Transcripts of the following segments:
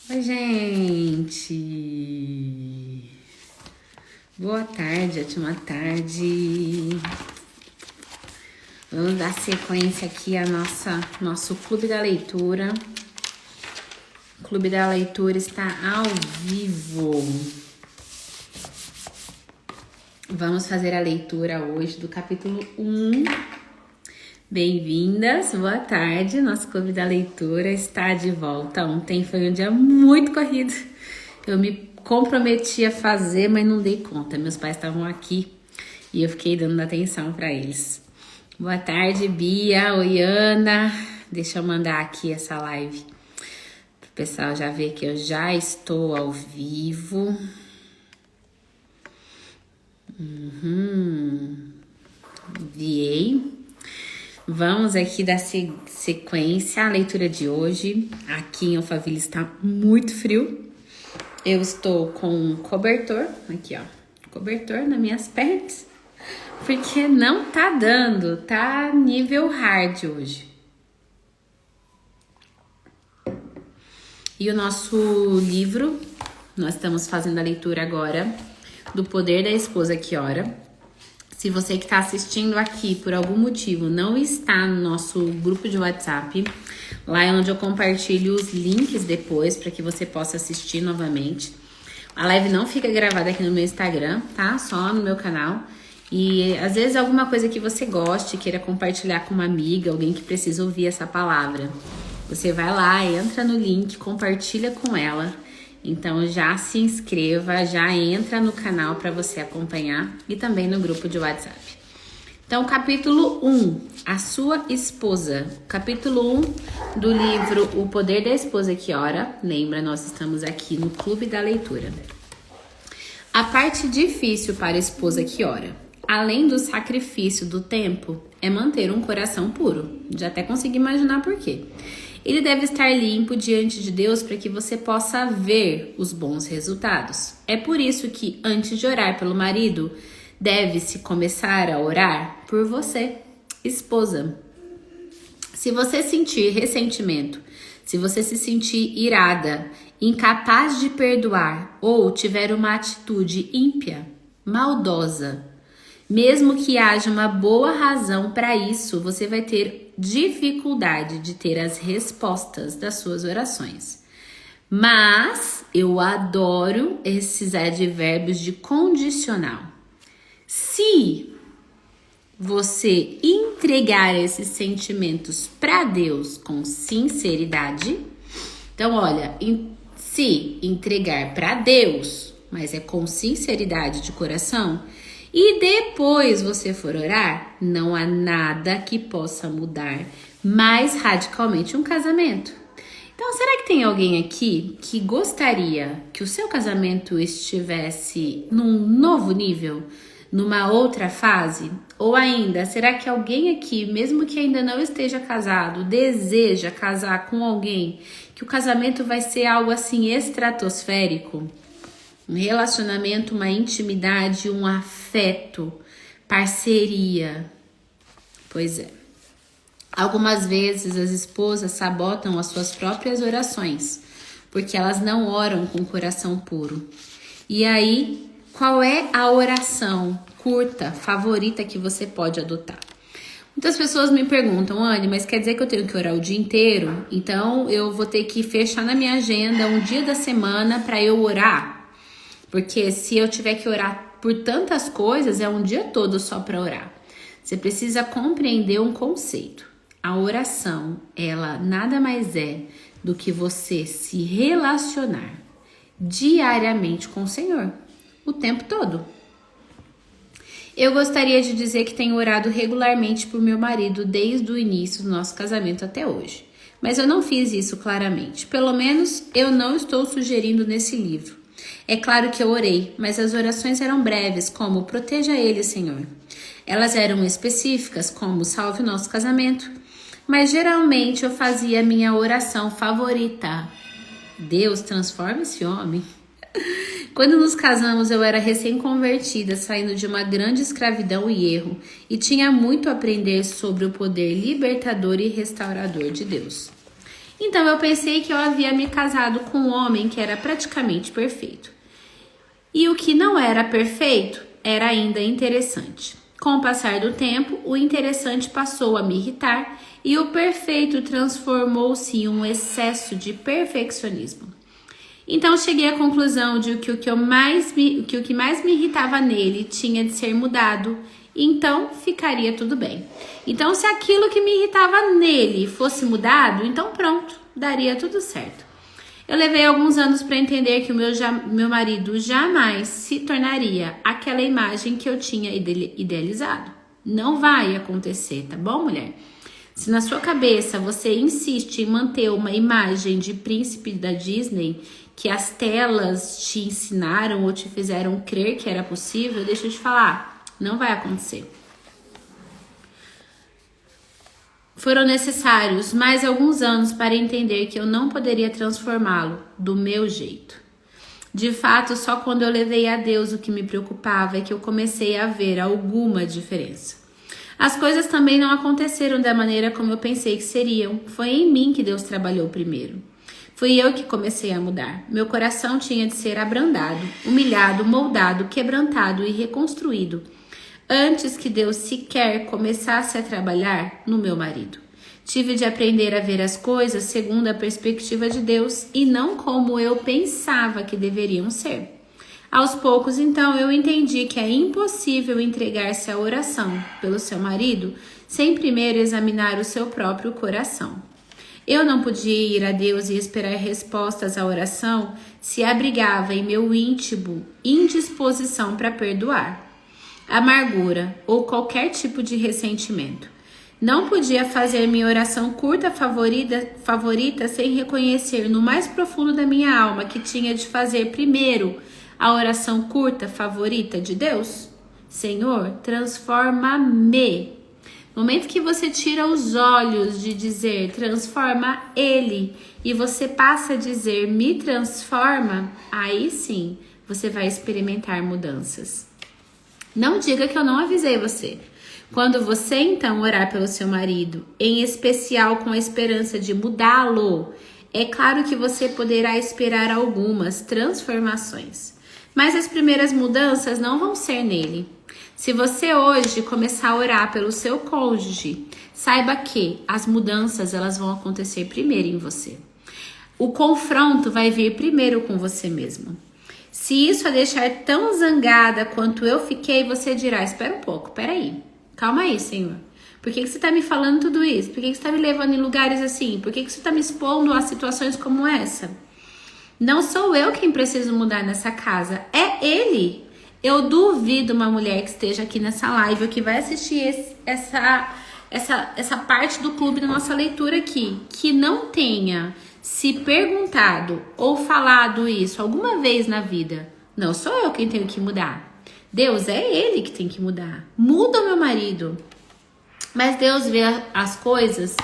Oi, gente. Boa tarde, ótima tarde. Vamos dar sequência aqui a nosso Clube da Leitura. O Clube da Leitura está ao vivo. Vamos fazer a leitura hoje do capítulo 1. Bem-vindas, boa tarde. Nosso Clube da Leitura está de volta. Ontem foi um dia muito corrido. Eu me comprometi a fazer, mas não dei conta. Meus pais estavam aqui e eu fiquei dando atenção para eles. Boa tarde, Bia. Oi, Ana. Deixa eu mandar aqui essa live para o pessoal já ver que eu já estou ao vivo. Enviei. Vamos aqui dar sequência à leitura de hoje. Aqui em Alphaville está muito frio. Eu estou com um cobertor, aqui ó, cobertor nas minhas pernas, porque não tá dando, tá nível hard hoje. E o nosso livro, nós estamos fazendo a leitura agora do Poder da Esposa que Ora. Se você que está assistindo aqui por algum motivo não está no nosso grupo de WhatsApp, lá é onde eu compartilho os links depois para que você possa assistir novamente. A live não fica gravada aqui no meu Instagram, tá? Só no meu canal. E às vezes alguma coisa que você goste, queira compartilhar com uma amiga, alguém que precisa ouvir essa palavra. Você vai lá, entra no link, compartilha com ela. Então já se inscreva, já entra no canal para você acompanhar e também no grupo de WhatsApp. Então, capítulo 1, a sua esposa. Capítulo 1 do livro O Poder da Esposa que Ora. Lembra, nós estamos aqui no Clube da Leitura. A parte difícil para a esposa que ora, além do sacrifício do tempo, é manter um coração puro. Já até consegui imaginar por quê. Ele deve estar limpo diante de Deus para que você possa ver os bons resultados. É por isso que, antes de orar pelo marido, deve-se começar a orar por você, esposa. Se você sentir ressentimento, se você se sentir irada, incapaz de perdoar ou tiver uma atitude ímpia, maldosa, mesmo que haja uma boa razão para isso, você vai ter dificuldade de ter as respostas das suas orações. Mas eu adoro esses advérbios de condicional. Se você entregar esses sentimentos para Deus com sinceridade, então olha, se entregar para Deus, mas é com sinceridade de coração, e depois você for orar, não há nada que possa mudar mais radicalmente um casamento. Então, será que tem alguém aqui que gostaria que o seu casamento estivesse num novo nível, numa outra fase? Ou ainda, será que alguém aqui, mesmo que ainda não esteja casado, deseja casar com alguém que o casamento vai ser algo assim estratosférico? Um relacionamento, uma intimidade, um afeto, parceria. Pois é. Algumas vezes as esposas sabotam as suas próprias orações, porque elas não oram com o coração puro. E aí, qual é a oração curta, favorita que você pode adotar? Muitas pessoas me perguntam, Anne, mas quer dizer que eu tenho que orar o dia inteiro? Então eu vou ter que fechar na minha agenda um dia da semana para eu orar? Porque se eu tiver que orar por tantas coisas, é um dia todo só para orar. Você precisa compreender um conceito. A oração, ela nada mais é do que você se relacionar diariamente com o Senhor, o tempo todo. Eu gostaria de dizer que tenho orado regularmente por meu marido desde o início do nosso casamento até hoje. Mas eu não fiz isso claramente. Pelo menos eu não estou sugerindo nesse livro. É claro que eu orei, mas as orações eram breves, como proteja ele, Senhor. Elas eram específicas, como salve o nosso casamento. Mas geralmente eu fazia a minha oração favorita. Deus, transforma esse homem. Quando nos casamos, eu era recém-convertida, saindo de uma grande escravidão e erro, e tinha muito a aprender sobre o poder libertador e restaurador de Deus. Então eu pensei que eu havia me casado com um homem que era praticamente perfeito. E o que não era perfeito era ainda interessante. Com o passar do tempo, o interessante passou a me irritar e o perfeito transformou-se em um excesso de perfeccionismo. Então cheguei à conclusão de que o que mais me irritava nele tinha de ser mudado, então ficaria tudo bem. Então se aquilo que me irritava nele fosse mudado, então pronto, daria tudo certo. Eu levei alguns anos para entender que o meu marido jamais se tornaria aquela imagem que eu tinha idealizado. Não vai acontecer, tá bom, mulher? Se na sua cabeça você insiste em manter uma imagem de príncipe da Disney que as telas te ensinaram ou te fizeram crer que era possível, deixa eu te falar, não vai acontecer. Foram necessários mais alguns anos para entender que eu não poderia transformá-lo do meu jeito. De fato, só quando eu levei a Deus o que me preocupava é que eu comecei a ver alguma diferença. As coisas também não aconteceram da maneira como eu pensei que seriam. Foi em mim que Deus trabalhou primeiro. Fui eu que comecei a mudar. Meu coração tinha de ser abrandado, humilhado, moldado, quebrantado e reconstruído antes que Deus sequer começasse a trabalhar no meu marido. Tive de aprender a ver as coisas segundo a perspectiva de Deus e não como eu pensava que deveriam ser. Aos poucos, então, eu entendi que é impossível entregar-se à oração pelo seu marido sem primeiro examinar o seu próprio coração. Eu não podia ir a Deus e esperar respostas à oração se abrigava em meu íntimo indisposição para perdoar, amargura ou qualquer tipo de ressentimento. Não podia fazer minha oração curta favorita sem reconhecer no mais profundo da minha alma que tinha de fazer primeiro a oração curta favorita de Deus. Senhor, transforma-me. No momento que você tira os olhos de dizer transforma ele e você passa a dizer me transforma, aí sim você vai experimentar mudanças. Não diga que eu não avisei você. Quando você então orar pelo seu marido, em especial com a esperança de mudá-lo, é claro que você poderá esperar algumas transformações. Mas as primeiras mudanças não vão ser nele. Se você hoje começar a orar pelo seu cônjuge, saiba que as mudanças elas vão acontecer primeiro em você. O confronto vai vir primeiro com você mesmo. Se isso a deixar tão zangada quanto eu fiquei, você dirá, espera um pouco, peraí, calma aí, Senhor. Por que você está me falando tudo isso? Por que você está me levando em lugares assim? Por que você está me expondo a situações como essa? Não sou eu quem preciso mudar nessa casa, é ele. Eu duvido uma mulher que esteja aqui nessa live ou que vai assistir essa parte do clube da nossa leitura aqui, que não tenha se perguntado ou falado isso alguma vez na vida. Não sou eu quem tenho que mudar. Deus, é ele que tem que mudar. Muda o meu marido. Mas Deus vê as coisas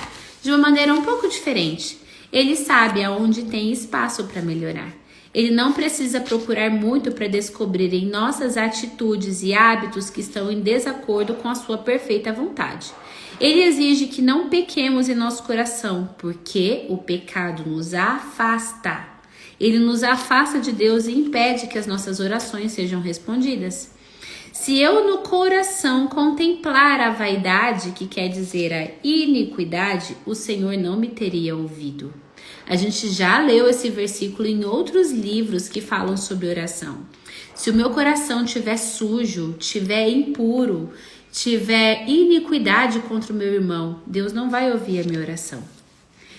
de uma maneira um pouco diferente. Ele sabe aonde tem espaço para melhorar. Ele não precisa procurar muito para descobrir em nossas atitudes e hábitos que estão em desacordo com a sua perfeita vontade. Ele exige que não pequemos em nosso coração, porque o pecado nos afasta. Ele nos afasta de Deus e impede que as nossas orações sejam respondidas. Se eu no coração contemplar a vaidade, que quer dizer a iniquidade, o Senhor não me teria ouvido. A gente já leu esse versículo em outros livros que falam sobre oração. Se o meu coração estiver sujo, estiver impuro, tiver iniquidade contra o meu irmão, Deus não vai ouvir a minha oração.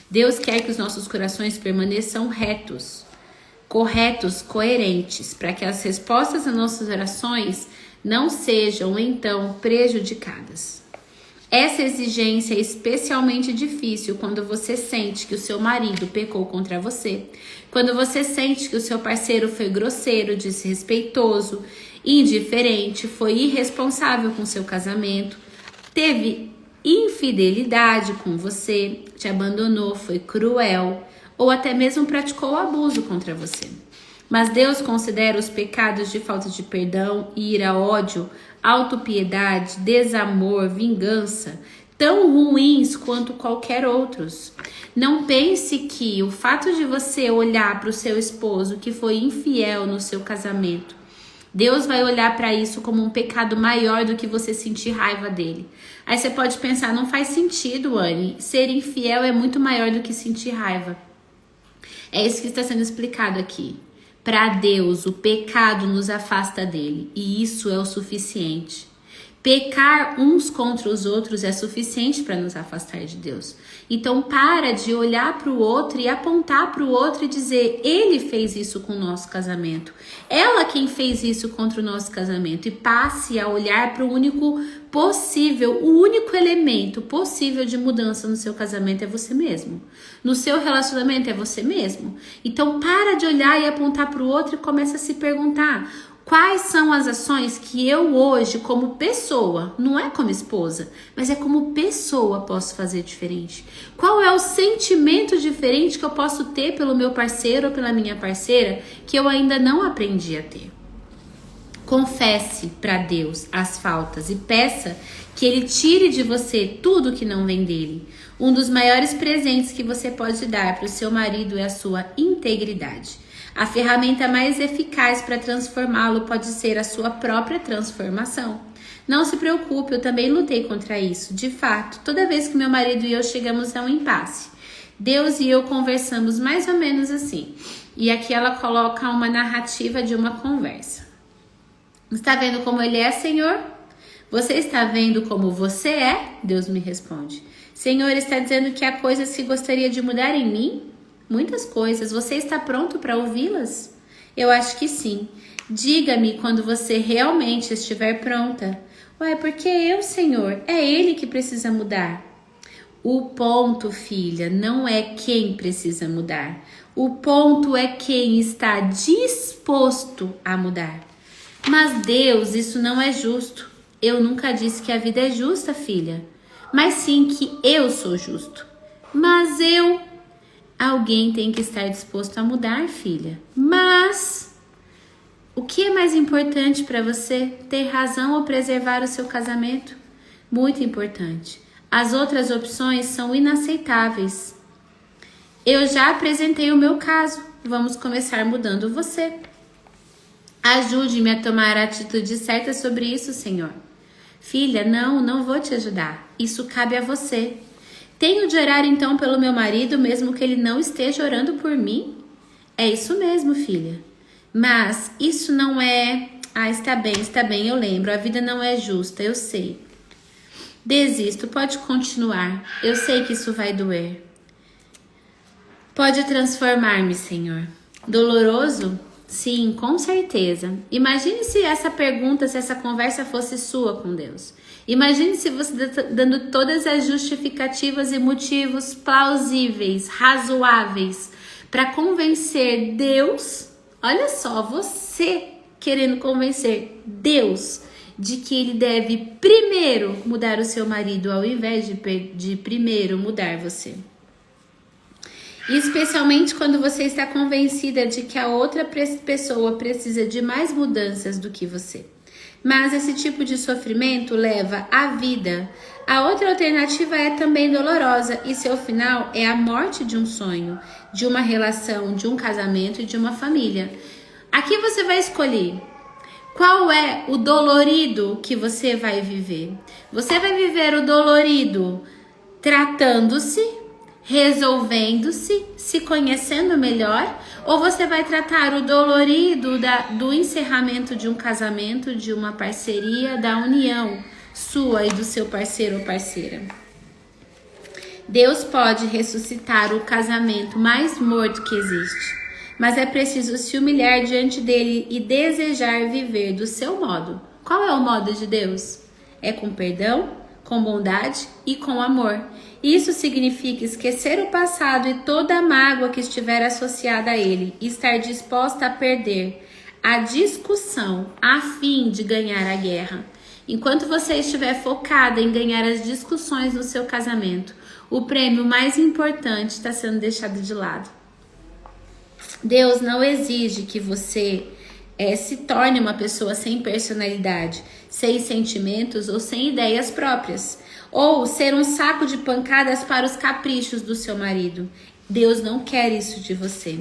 Deus quer que os nossos corações permaneçam retos, corretos, coerentes, para que as respostas às nossas orações não sejam então prejudicadas. Essa exigência é especialmente difícil quando você sente que o seu marido pecou contra você, quando você sente que o seu parceiro foi grosseiro, desrespeitoso, indiferente, foi irresponsável com seu casamento, teve infidelidade com você, te abandonou, foi cruel ou até mesmo praticou abuso contra você. Mas Deus considera os pecados de falta de perdão, ira, ódio, autopiedade, desamor, vingança, tão ruins quanto qualquer outros. Não pense que o fato de você olhar para o seu esposo que foi infiel no seu casamento, Deus vai olhar para isso como um pecado maior do que você sentir raiva dele. Aí você pode pensar, não faz sentido, Anne, ser infiel é muito maior do que sentir raiva. É isso que está sendo explicado aqui. Para Deus, o pecado nos afasta dele, e isso é o suficiente. Pecar uns contra os outros é suficiente para nos afastar de Deus. Então para de olhar para o outro e apontar para o outro e dizer, ele fez isso com o nosso casamento. Ela quem fez isso contra o nosso casamento. E passe a olhar para o único possível, o único elemento possível de mudança no seu casamento é você mesmo. No seu relacionamento é você mesmo. Então para de olhar e apontar para o outro e começa a se perguntar, quais são as ações que eu hoje, como pessoa, não é como esposa, mas é como pessoa, posso fazer diferente? Qual é o sentimento diferente que eu posso ter pelo meu parceiro ou pela minha parceira que eu ainda não aprendi a ter? Confesse para Deus as faltas e peça que Ele tire de você tudo que não vem dele. Um dos maiores presentes que você pode dar para o seu marido é a sua integridade. A ferramenta mais eficaz para transformá-lo pode ser a sua própria transformação. Não se preocupe, eu também lutei contra isso. De fato, toda vez que meu marido e eu chegamos a um impasse, Deus e eu conversamos mais ou menos assim. E aqui ela coloca uma narrativa de uma conversa. Está vendo como ele é, Senhor? Você está vendo como você é? Deus me responde. Senhor, está dizendo que há coisas que gostaria de mudar em mim? Muitas coisas. Você está pronto para ouvi-las? Eu acho que sim. Diga-me quando você realmente estiver pronta. Ué, porque eu, Senhor, é Ele que precisa mudar. O ponto, filha, não é quem precisa mudar. O ponto é quem está disposto a mudar. Mas Deus, isso não é justo. Eu nunca disse que a vida é justa, filha. Mas sim que eu sou justo. Mas alguém tem que estar disposto a mudar, filha. Mas o que é mais importante para você? Ter razão ou preservar o seu casamento? Muito importante. As outras opções são inaceitáveis. Eu já apresentei o meu caso. Vamos começar mudando você. Ajude-me a tomar a atitude certa sobre isso, Senhor. Filha, não vou te ajudar. Isso cabe a você. Tenho de orar então pelo meu marido, mesmo que ele não esteja orando por mim? É isso mesmo, filha. Mas isso não é... está bem, eu lembro. A vida não é justa, eu sei. Desisto, pode continuar. Eu sei que isso vai doer. Pode transformar-me, Senhor. Doloroso? Sim, com certeza. Imagine se essa conversa fosse sua com Deus. Imagine se você dando todas as justificativas e motivos plausíveis, razoáveis, para convencer Deus. Olha só, você querendo convencer Deus de que ele deve primeiro mudar o seu marido, ao invés de primeiro mudar você. Especialmente quando você está convencida de que a outra pessoa precisa de mais mudanças do que você. Mas esse tipo de sofrimento leva à vida. A outra alternativa é também dolorosa e seu final é a morte de um sonho, de uma relação, de um casamento e de uma família. Aqui você vai escolher qual é o dolorido que você vai viver. Você vai viver o dolorido tratando-se, resolvendo-se, se conhecendo melhor, ou você vai tratar o dolorido do encerramento de um casamento, de uma parceria, da união sua e do seu parceiro ou parceira. Deus pode ressuscitar o casamento mais morto que existe, mas é preciso se humilhar diante dele e desejar viver do seu modo. Qual é o modo de Deus? É com perdão, com bondade e com amor. Isso significa esquecer o passado e toda a mágoa que estiver associada a ele e estar disposta a perder a discussão a fim de ganhar a guerra. Enquanto você estiver focada em ganhar as discussões no seu casamento, o prêmio mais importante está sendo deixado de lado. Deus não exige que você se torne uma pessoa sem personalidade, sem sentimentos ou sem ideias próprias. Ou ser um saco de pancadas para os caprichos do seu marido. Deus não quer isso de você.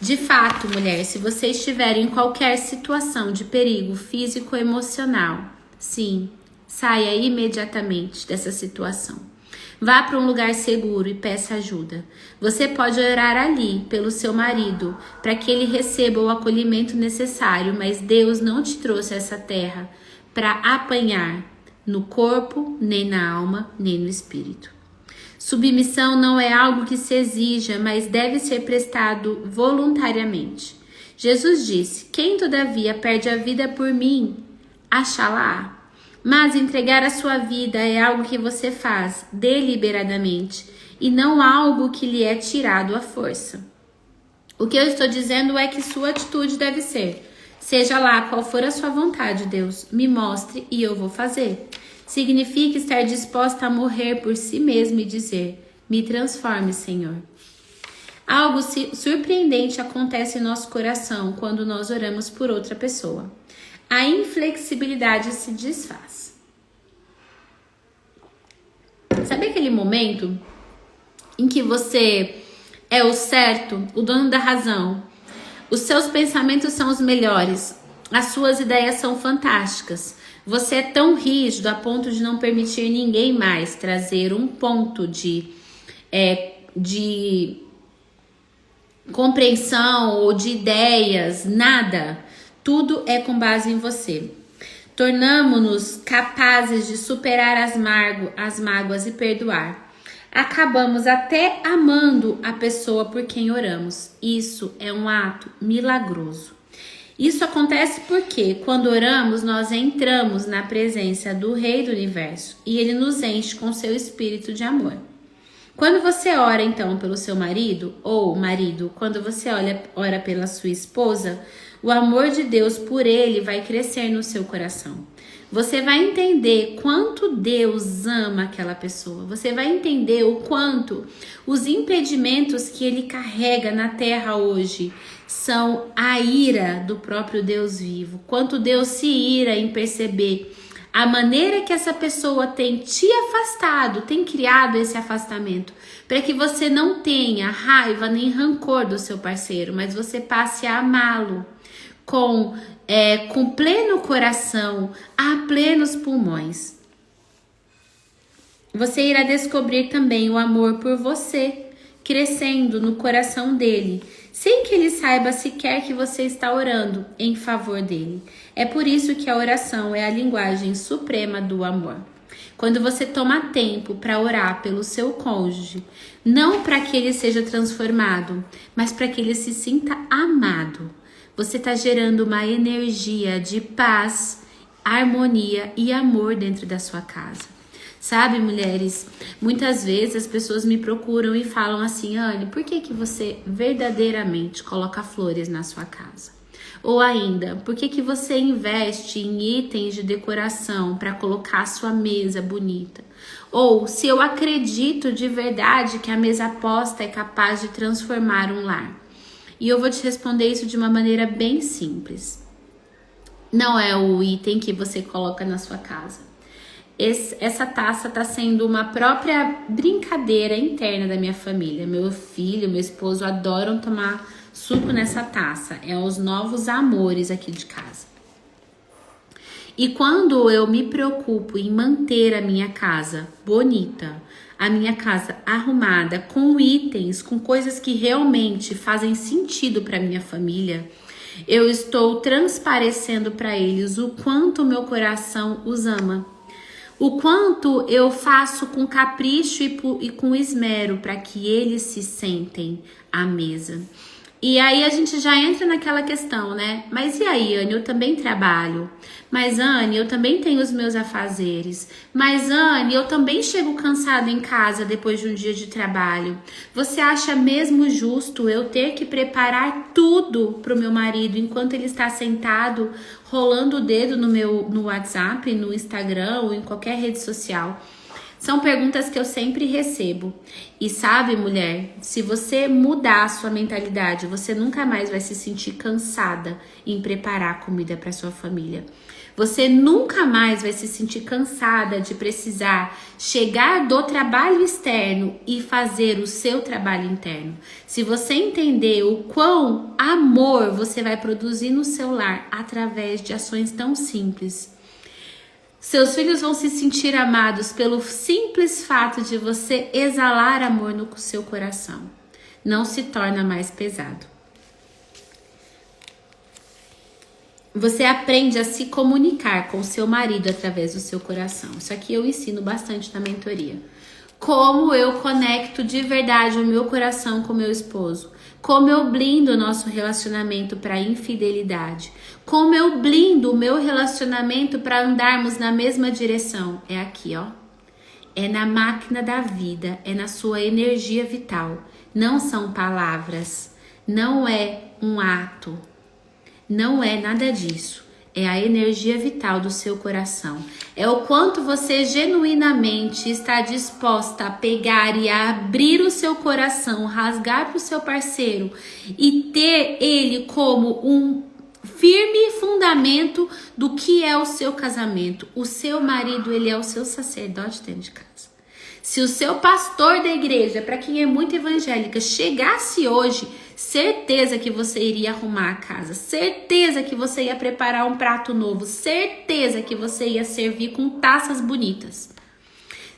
De fato, mulher, se você estiver em qualquer situação de perigo físico ou emocional, sim, saia imediatamente dessa situação. Vá para um lugar seguro e peça ajuda. Você pode orar ali pelo seu marido para que ele receba o acolhimento necessário, mas Deus não te trouxe a essa terra para apanhar no corpo, nem na alma, nem no espírito. Submissão não é algo que se exija, mas deve ser prestado voluntariamente. Jesus disse: quem todavia perde a vida por mim, achá-la-á. Mas entregar a sua vida é algo que você faz deliberadamente e não algo que lhe é tirado à força. O que eu estou dizendo é que sua atitude deve ser: seja lá qual for a sua vontade, Deus, me mostre e eu vou fazer. Significa estar disposta a morrer por si mesmo e dizer: me transforme, Senhor. Algo surpreendente acontece em nosso coração quando nós oramos por outra pessoa. A inflexibilidade se desfaz. Sabe aquele momento em que você é o certo, o dono da razão? Os seus pensamentos são os melhores, as suas ideias são fantásticas. Você é tão rígido a ponto de não permitir ninguém mais trazer um ponto de compreensão ou de ideias, nada. Tudo é com base em você. Tornamo-nos capazes de superar as mágoas e perdoar. Acabamos até amando a pessoa por quem oramos. Isso é um ato milagroso. Isso acontece porque, quando oramos, nós entramos na presença do Rei do Universo e Ele nos enche com seu espírito de amor. Quando você ora, então, pelo seu marido, ou marido, quando você ora pela sua esposa, o amor de Deus por ele vai crescer no seu coração. Você vai entender quanto Deus ama aquela pessoa. Você vai entender o quanto os impedimentos que ele carrega na terra hoje são a ira do próprio Deus vivo. Quanto Deus se ira em perceber a maneira que essa pessoa tem te afastado, tem criado esse afastamento, para que você não tenha raiva nem rancor do seu parceiro, mas você passe a amá-lo com pleno coração, a plenos pulmões. Você irá descobrir também o amor por você, crescendo no coração dele, sem que ele saiba sequer que você está orando em favor dele. É por isso que a oração é a linguagem suprema do amor. Quando você toma tempo para orar pelo seu cônjuge, não para que ele seja transformado, mas para que ele se sinta amado, você está gerando uma energia de paz, harmonia e amor dentro da sua casa. Sabe, mulheres, muitas vezes as pessoas me procuram e falam assim: Anne, por que você verdadeiramente coloca flores na sua casa? Ou ainda, por que você investe em itens de decoração para colocar a sua mesa bonita? Ou se eu acredito de verdade que a mesa posta é capaz de transformar um lar? E eu vou te responder isso de uma maneira bem simples. Não é o item que você coloca na sua casa. Essa taça está sendo uma própria brincadeira interna da minha família. Meu filho, meu esposo adoram tomar suco nessa taça. É os novos amores aqui de casa. E quando eu me preocupo em manter a minha casa bonita, a minha casa arrumada, com itens, com coisas que realmente fazem sentido para minha família, eu estou transparecendo para eles o quanto o meu coração os ama. O quanto eu faço com capricho e com esmero para que eles se sentem à mesa. E aí a gente já entra naquela questão, né? Mas e aí, Anne, eu também trabalho. Mas, Anne, eu também tenho os meus afazeres. Mas, Anne, eu também chego cansado em casa depois de um dia de trabalho. Você acha mesmo justo eu ter que preparar tudo pro meu marido enquanto ele está sentado, rolando o dedo no WhatsApp, no Instagram ou em qualquer rede social? São perguntas que eu sempre recebo. E sabe, mulher, se você mudar a sua mentalidade, você nunca mais vai se sentir cansada em preparar comida para sua família. Você nunca mais vai se sentir cansada de precisar chegar do trabalho externo e fazer o seu trabalho interno. Se você entender o quão amor você vai produzir no seu lar através de ações tão simples, seus filhos vão se sentir amados pelo simples fato de você exalar amor no seu coração. Não se torna mais pesado. Você aprende a se comunicar com seu marido através do seu coração. Isso aqui eu ensino bastante na mentoria. Como eu conecto de verdade o meu coração com meu esposo. Como eu blindo o nosso relacionamento para infidelidade. Como eu blindo o meu relacionamento para andarmos na mesma direção. É aqui, ó. É na máquina da vida, é na sua energia vital. Não são palavras, não é um ato, não é nada disso. É a energia vital do seu coração. É o quanto você genuinamente está disposta a pegar e a abrir o seu coração, rasgar para o seu parceiro e ter ele como um firme fundamento do que é o seu casamento. O seu marido, ele é o seu sacerdote dentro de casa. Se o seu pastor da igreja, para quem é muito evangélica, chegasse hoje, certeza que você iria arrumar a casa, certeza que você ia preparar um prato novo, certeza que você ia servir com taças bonitas.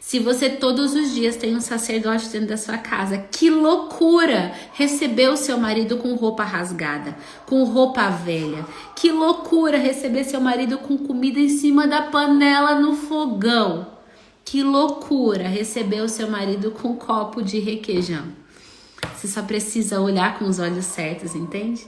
Se você todos os dias tem um sacerdote dentro da sua casa, que loucura receber o seu marido com roupa rasgada, com roupa velha. Que loucura receber seu marido com comida em cima da panela no fogão. Que loucura receber o seu marido com um copo de requeijão. Você só precisa olhar com os olhos certos, entende?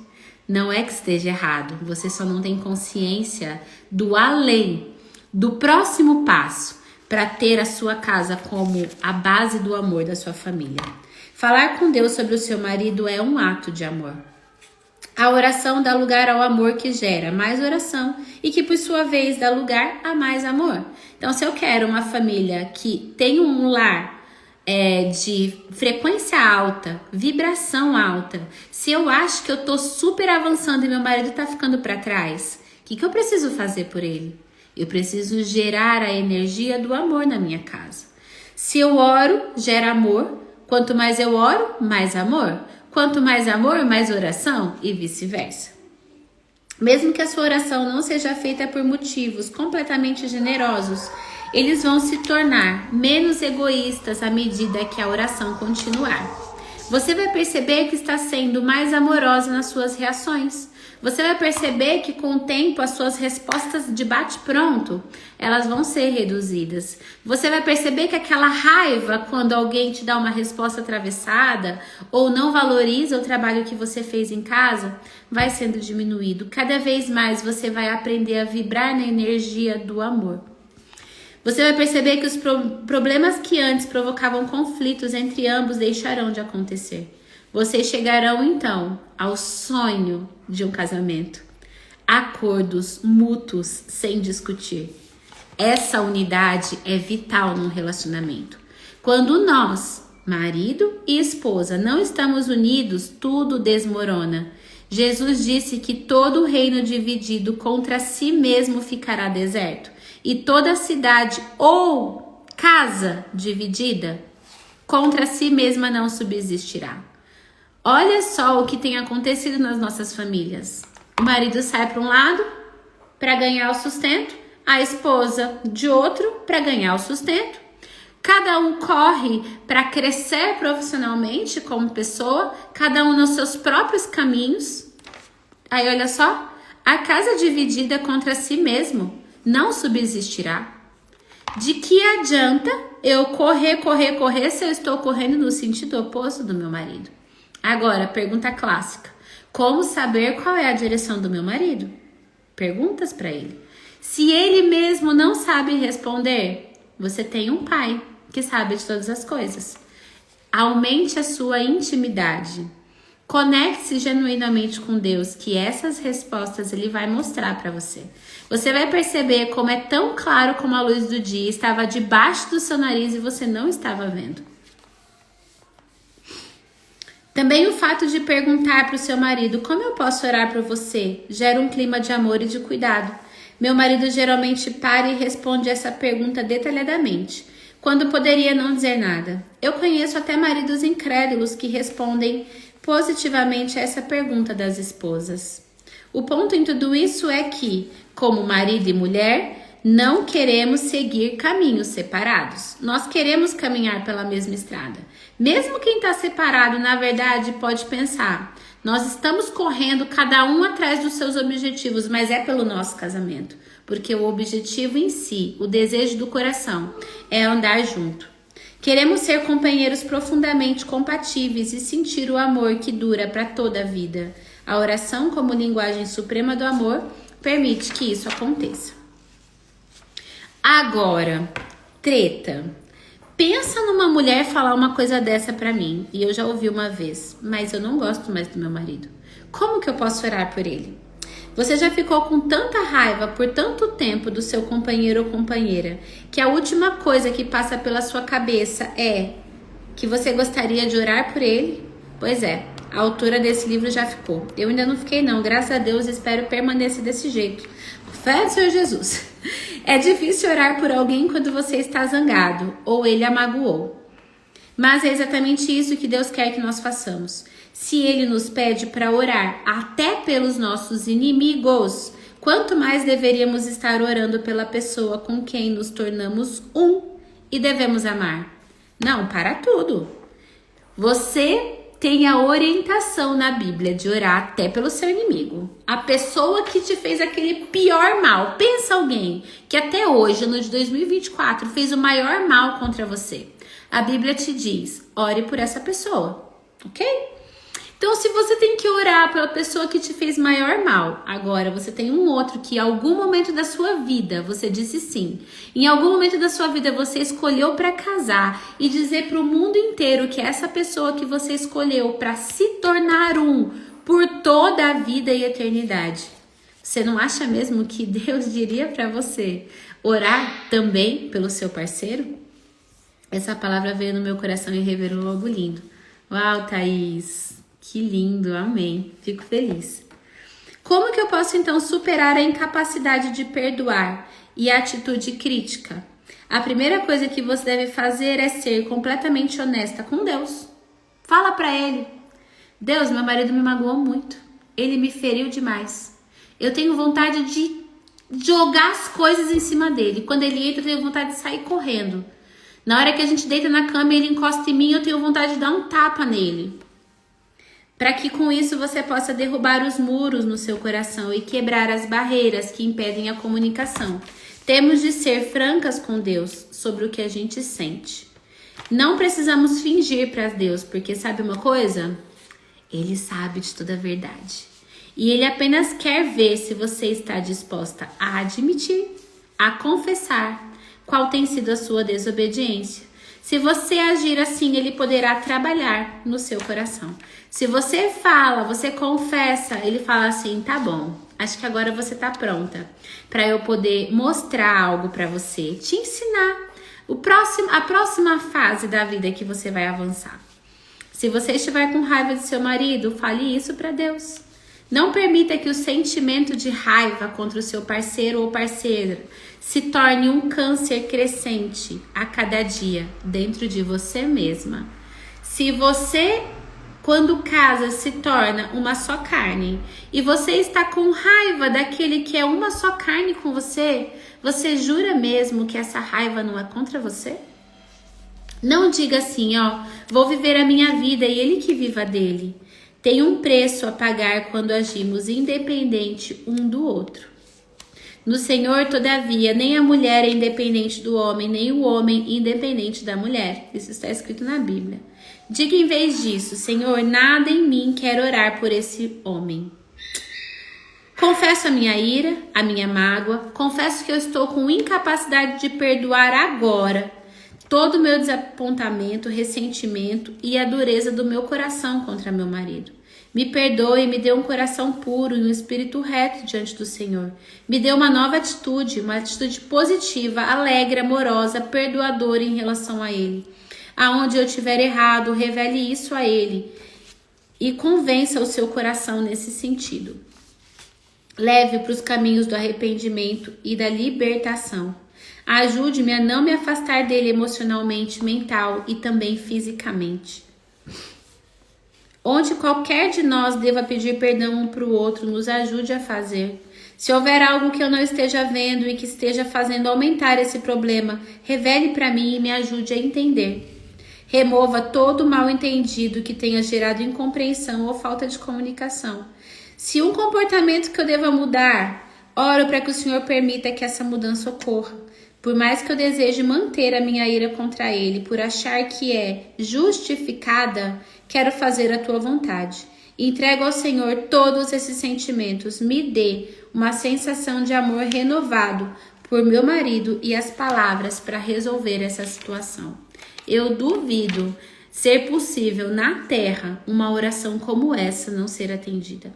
Não é que esteja errado, você só não tem consciência do além, do próximo passo para ter a sua casa como a base do amor da sua família. Falar com Deus sobre o seu marido é um ato de amor. A oração dá lugar ao amor que gera mais oração e que, por sua vez, dá lugar a mais amor. Então, se eu quero uma família que tem um lar de frequência alta, vibração alta, se eu acho que eu tô super avançando e meu marido tá ficando para trás, o que eu preciso fazer por ele? Eu preciso gerar a energia do amor na minha casa. Se eu oro, gera amor. Quanto mais eu oro, mais amor. Quanto mais amor, mais oração e vice-versa. Mesmo que a sua oração não seja feita por motivos completamente generosos, eles vão se tornar menos egoístas à medida que a oração continuar. Você vai perceber que está sendo mais amorosa nas suas reações. Você vai perceber que com o tempo as suas respostas de bate-pronto, elas vão ser reduzidas. Você vai perceber que aquela raiva quando alguém te dá uma resposta atravessada ou não valoriza o trabalho que você fez em casa, vai sendo diminuído. Cada vez mais você vai aprender a vibrar na energia do amor. Você vai perceber que os problemas que antes provocavam conflitos entre ambos deixarão de acontecer. Vocês chegarão, então, ao sonho de um casamento. Acordos mútuos sem discutir. Essa unidade é vital num relacionamento. Quando nós, marido e esposa, não estamos unidos, tudo desmorona. Jesus disse que todo reino dividido contra si mesmo ficará deserto. E toda cidade ou casa dividida contra si mesma não subsistirá. Olha só o que tem acontecido nas nossas famílias. O marido sai para um lado para ganhar o sustento, a esposa de outro para ganhar o sustento. Cada um corre para crescer profissionalmente como pessoa, cada um nos seus próprios caminhos. Aí olha só, a casa dividida contra si mesmo não subsistirá. De que adianta eu correr se eu estou correndo no sentido oposto do meu marido? Agora, pergunta clássica. Como saber qual é a direção do meu marido? Perguntas para ele. Se ele mesmo não sabe responder, você tem um pai que sabe de todas as coisas. Aumente a sua intimidade. Conecte-se genuinamente com Deus, que essas respostas Ele vai mostrar para você. Você vai perceber como é tão claro como a luz do dia estava debaixo do seu nariz e você não estava vendo. Também o fato de perguntar para o seu marido como eu posso orar por você gera um clima de amor e de cuidado. Meu marido geralmente para e responde essa pergunta detalhadamente, quando poderia não dizer nada. Eu conheço até maridos incrédulos que respondem positivamente a essa pergunta das esposas. O ponto em tudo isso é que, como marido e mulher, não queremos seguir caminhos separados. Nós queremos caminhar pela mesma estrada. Mesmo quem está separado, na verdade, pode pensar, nós estamos correndo cada um atrás dos seus objetivos, mas é pelo nosso casamento. Porque o objetivo em si, o desejo do coração, é andar junto. Queremos ser companheiros profundamente compatíveis e sentir o amor que dura para toda a vida. A oração, como linguagem suprema do amor, permite que isso aconteça. Agora, treta. Pensa numa mulher falar uma coisa dessa pra mim, e eu já ouvi uma vez, mas eu não gosto mais do meu marido. Como que eu posso orar por ele? Você já ficou com tanta raiva por tanto tempo do seu companheiro ou companheira, que a última coisa que passa pela sua cabeça é que você gostaria de orar por ele? Pois é, a autora desse livro já ficou. Eu ainda não fiquei não, graças a Deus, espero permanecer desse jeito. Fé do Senhor Jesus. É difícil orar por alguém quando você está zangado ou ele a magoou. Mas é exatamente isso que Deus quer que nós façamos. Se Ele nos pede para orar até pelos nossos inimigos, quanto mais deveríamos estar orando pela pessoa com quem nos tornamos um e devemos amar. Não, para tudo. Você tem a orientação na Bíblia de orar até pelo seu inimigo. A pessoa que te fez aquele pior mal. Pensa alguém que até hoje, ano de 2024, fez o maior mal contra você. A Bíblia te diz, ore por essa pessoa, ok? Então, se você tem que orar pela pessoa que te fez maior mal, agora você tem um outro que em algum momento da sua vida você disse sim. Em algum momento da sua vida você escolheu para casar e dizer para o mundo inteiro que essa pessoa que você escolheu para se tornar um por toda a vida e eternidade. Você não acha mesmo que Deus diria para você orar também pelo seu parceiro? Essa palavra veio no meu coração e revelou algo lindo. Uau, Thaís! Que lindo, amém. Fico feliz. Como que eu posso então superar a incapacidade de perdoar e a atitude crítica? A primeira coisa que você deve fazer é ser completamente honesta com Deus. Fala pra Ele. Deus, meu marido me magoou muito. Ele me feriu demais. Eu tenho vontade de jogar as coisas em cima dele. Quando ele entra, eu tenho vontade de sair correndo. Na hora que a gente deita na cama e ele encosta em mim, eu tenho vontade de dar um tapa nele. Para que com isso você possa derrubar os muros no seu coração e quebrar as barreiras que impedem a comunicação. Temos de ser francas com Deus sobre o que a gente sente. Não precisamos fingir para Deus, porque sabe uma coisa? Ele sabe de toda a verdade. E Ele apenas quer ver se você está disposta a admitir, a confessar qual tem sido a sua desobediência. Se você agir assim, Ele poderá trabalhar no seu coração. Se você fala, você confessa, Ele fala assim, tá bom, acho que agora você tá pronta para eu poder mostrar algo para você, te ensinar a próxima fase da vida que você vai avançar. Se você estiver com raiva do seu marido, fale isso para Deus. Não permita que o sentimento de raiva contra o seu parceiro ou parceira se torne um câncer crescente a cada dia dentro de você mesma. Se você, quando casa, se torna uma só carne e você está com raiva daquele que é uma só carne com você, você jura mesmo que essa raiva não é contra você? Não diga assim, ó, vou viver a minha vida e ele que viva dele. Tem um preço a pagar quando agimos independente um do outro. No Senhor, todavia, nem a mulher é independente do homem, nem o homem independente da mulher. Isso está escrito na Bíblia. Diga em vez disso, Senhor, nada em mim quer orar por esse homem. Confesso a minha ira, a minha mágoa, confesso que eu estou com incapacidade de perdoar agora todo o meu desapontamento, ressentimento e a dureza do meu coração contra meu marido. Me perdoe e me dê um coração puro e um espírito reto diante do Senhor. Me dê uma nova atitude, uma atitude positiva, alegre, amorosa, perdoadora em relação a Ele. Aonde eu tiver errado, revele isso a Ele e convença o seu coração nesse sentido. Leve para os caminhos do arrependimento e da libertação. Ajude-me a não me afastar dele emocionalmente, mental e também fisicamente. Onde qualquer de nós deva pedir perdão um para o outro, nos ajude a fazer. Se houver algo que eu não esteja vendo e que esteja fazendo aumentar esse problema, revele para mim e me ajude a entender. Remova todo o mal entendido que tenha gerado incompreensão ou falta de comunicação. Se um comportamento que eu deva mudar, oro para que o Senhor permita que essa mudança ocorra. Por mais que eu deseje manter a minha ira contra ele, por achar que é justificada, quero fazer a tua vontade. Entrego ao Senhor todos esses sentimentos. Me dê uma sensação de amor renovado por meu marido e as palavras para resolver essa situação. Eu duvido ser possível na terra uma oração como essa não ser atendida.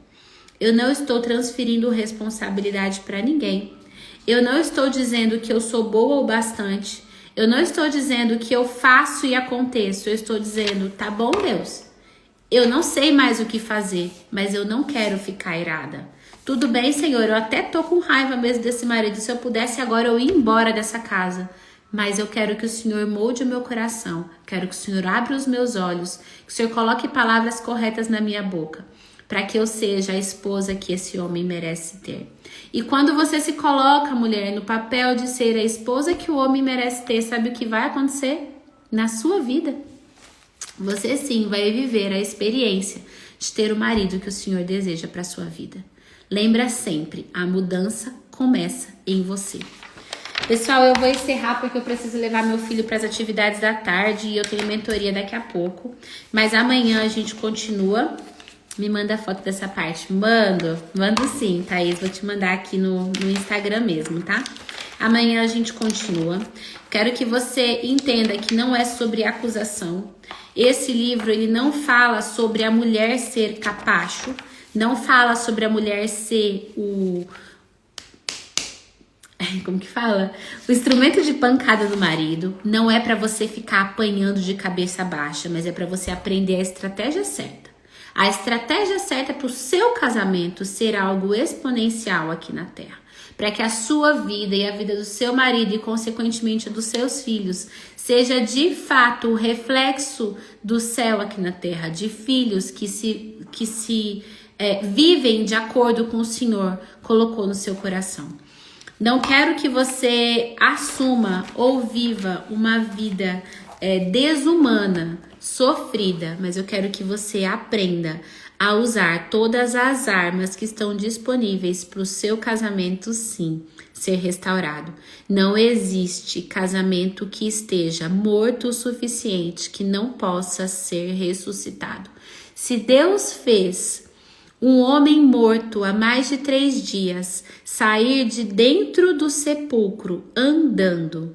Eu não estou transferindo responsabilidade para ninguém. Eu não estou dizendo que eu sou boa o bastante. Eu não estou dizendo que eu faço e aconteço. Eu estou dizendo, tá bom, Deus? Eu não sei mais o que fazer, mas eu não quero ficar irada. Tudo bem, Senhor, eu até tô com raiva mesmo desse marido. Se eu pudesse agora eu ir embora dessa casa. Mas eu quero que o Senhor molde o meu coração. Quero que o Senhor abra os meus olhos. Que o Senhor coloque palavras corretas na minha boca. Para que eu seja a esposa que esse homem merece ter. E quando você se coloca, mulher, no papel de ser a esposa que o homem merece ter, sabe o que vai acontecer? Na sua vida. Você sim vai viver a experiência de ter o marido que o Senhor deseja para sua vida. Lembra sempre, a mudança começa em você. Pessoal, eu vou encerrar porque eu preciso levar meu filho para as atividades da tarde e eu tenho mentoria daqui a pouco. Mas amanhã a gente continua. Me manda a foto dessa parte. Mando sim, Thaís. Vou te mandar aqui no Instagram mesmo, tá? Amanhã a gente continua. Quero que você entenda que não é sobre acusação. Esse livro, ele não fala sobre a mulher ser capacho. Não fala sobre a mulher ser como que fala? O instrumento de pancada do marido. Não é pra você ficar apanhando de cabeça baixa, mas é pra você aprender a estratégia certa. A estratégia certa para o seu casamento ser algo exponencial aqui na Terra. Para que a sua vida e a vida do seu marido e, consequentemente, dos seus filhos seja de fato o reflexo do céu aqui na Terra. De filhos que se vivem de acordo com o Senhor colocou no seu coração. Não quero que você assuma ou viva uma vida desumana, sofrida, mas eu quero que você aprenda a usar todas as armas que estão disponíveis para o seu casamento, sim, ser restaurado. Não existe casamento que esteja morto o suficiente que não possa ser ressuscitado. Se Deus fez um homem morto há mais de 3 dias sair de dentro do sepulcro andando,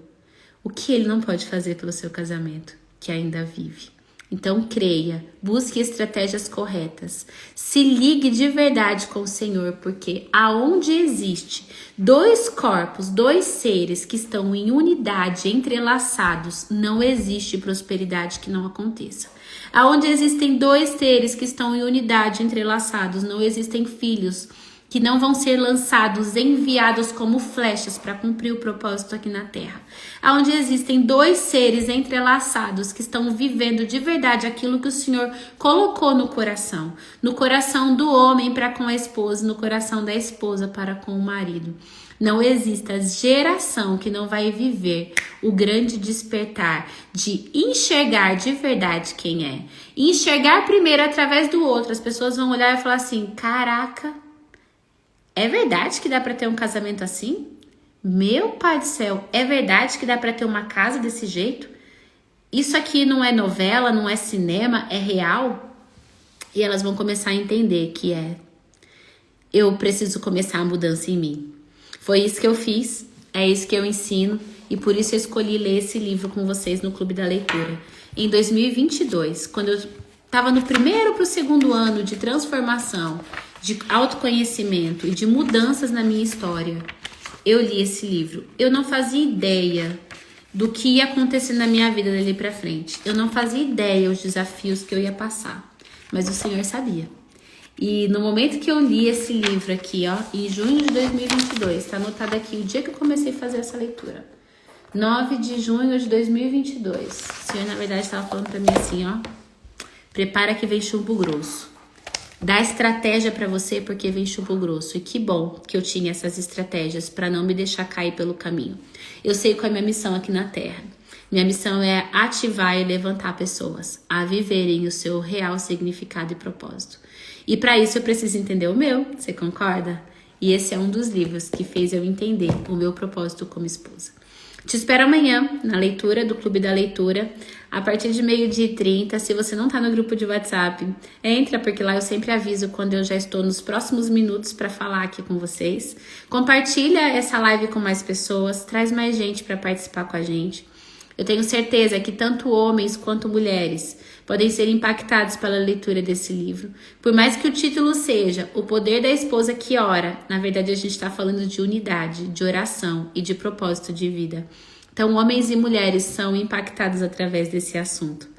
o que ele não pode fazer pelo seu casamento, que ainda vive? Então creia, busque estratégias corretas, se ligue de verdade com o Senhor, porque aonde existe 2 corpos, 2 seres que estão em unidade, entrelaçados, não existe prosperidade que não aconteça. Aonde existem 2 seres que estão em unidade, entrelaçados, não existem filhos que não vão ser lançados, enviados como flechas para cumprir o propósito aqui na Terra. Onde existem 2 seres entrelaçados que estão vivendo de verdade aquilo que o Senhor colocou no coração do homem para com a esposa, no coração da esposa para com o marido. Não exista geração que não vai viver o grande despertar de enxergar de verdade quem é. Enxergar primeiro através do outro. As pessoas vão olhar e falar assim, caraca, é verdade que dá para ter um casamento assim? Meu pai do céu, é verdade que dá para ter uma casa desse jeito? Isso aqui não é novela, não é cinema, é real? E elas vão começar a entender que eu preciso começar a mudança em mim. Foi isso que eu fiz, é isso que eu ensino e por isso eu escolhi ler esse livro com vocês no Clube da Leitura. Em 2022, quando eu estava no primeiro para o segundo ano de transformação, de autoconhecimento e de mudanças na minha história, eu li esse livro. Eu não fazia ideia do que ia acontecer na minha vida dali pra frente. Eu não fazia ideia os desafios que eu ia passar, mas o Senhor sabia. E no momento que eu li esse livro aqui, ó, em junho de 2022, tá anotado aqui o dia que eu comecei a fazer essa leitura. 9 de junho de 2022. O Senhor, na verdade, estava falando pra mim assim, ó. Prepara que vem chumbo grosso. Dá estratégia pra você porque vem chumbo grosso. E que bom que eu tinha essas estratégias pra não me deixar cair pelo caminho. Eu sei qual é a minha missão aqui na Terra. Minha missão é ativar e levantar pessoas a viverem o seu real significado e propósito. E para isso eu preciso entender o meu, você concorda? E esse é um dos livros que fez eu entender o meu propósito como esposa. Te espero amanhã na leitura do Clube da Leitura, a partir de 12h30. Se você não tá no grupo de WhatsApp, entra, porque lá eu sempre aviso quando eu já estou nos próximos minutos para falar aqui com vocês. Compartilha essa live com mais pessoas, traz mais gente para participar com a gente. Eu tenho certeza que tanto homens quanto mulheres podem ser impactados pela leitura desse livro. Por mais que o título seja O Poder da Esposa que Ora, na verdade a gente está falando de unidade, de oração e de propósito de vida. Então, homens e mulheres são impactados através desse assunto.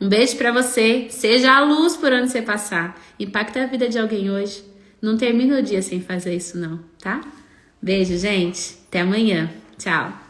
Um beijo para você, seja a luz por onde você passar. Impacta a vida de alguém hoje. Não termina o dia sem fazer isso não, tá? Beijo, gente. Até amanhã. Tchau.